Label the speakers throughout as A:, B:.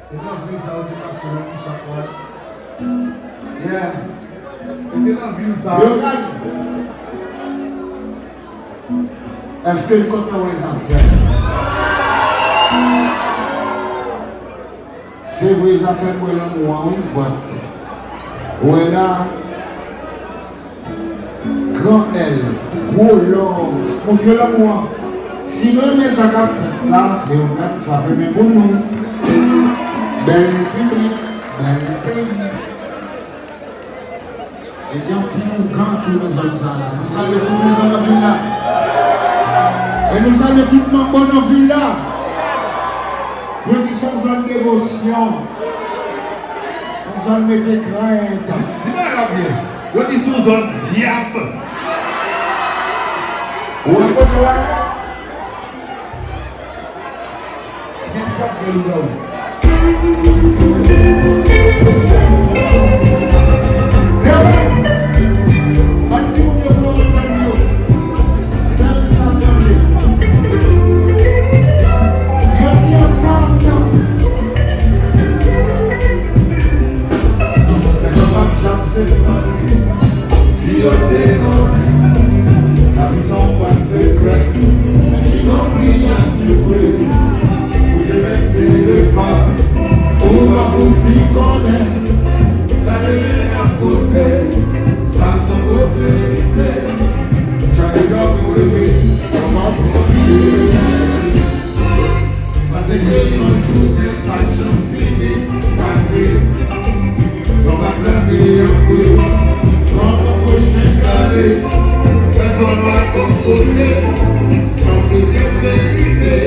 A: Et dans la ville, ça a été caché dans chaque fois. Yeah. Et dans la ville, ça a est-ce que le côté où les affaires? C'est vrai, les affaires pour l'amour, oui, boîte. Où est là? Grand L, gros love, montrez l'amour. Si nous aimons ça qu'a fait là, les gens frappent, mais pour nous, bel public, bel pays. Et bien, plus grand que nous sommes là. Nous saluons tout le monde dans la ville là. Et nous saluons tout le monde dans la ville là. Nous disons en dévotion. Nous en mettons crainte.
B: Dis-moi bien. Nous disons en diable.
A: Où est-ce que tu vas là?
B: Si on la vie sans pas de secret, mais qui oublie la surprise. Où je vais c'est le pas, où va vous t'y connaître, ça devient à côté, ça semble vérité. Chaque gars pour lever, comment trouver merci. Parce que un jour n'est pas chance passé, son matin est un peu, quand on prochain carré, personne ne va confronter, sans deuxième vérité.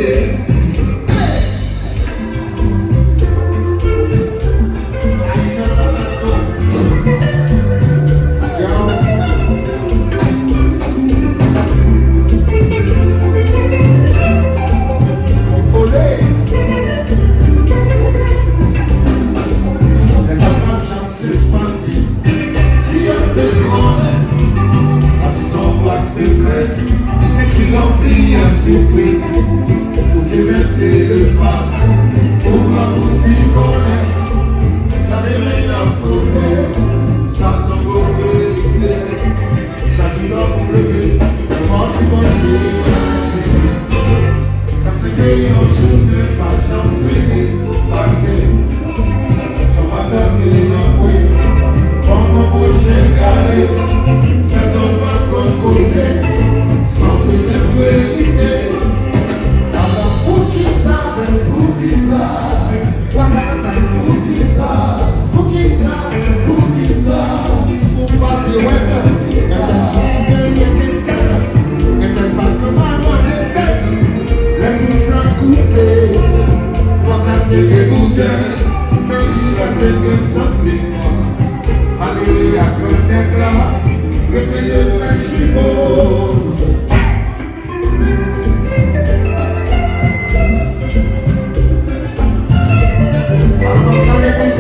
B: Mais qui remplit la surprise, où tu versé le pas, où va vous y connaître, ça devient la faute, ça semble vérité. Chaque jour pour lever, comment tu manges, parce que un jour ne pas jamais passer, son matin est en bruit, comme mon prochain carré, personne ne va côté, sans deuxième vérité. Alors pour qui ça, pour qui ça, pour qui ça, pour qui ça, pour qui ça, pour pas faire web, et t'as dit et t'as pas comment laisse-moi faire couper, pour casser des boudins, mais chasser des sentiments, alléluia, que là. Le Seigneur fait jumeau. Alors, ça n'est pas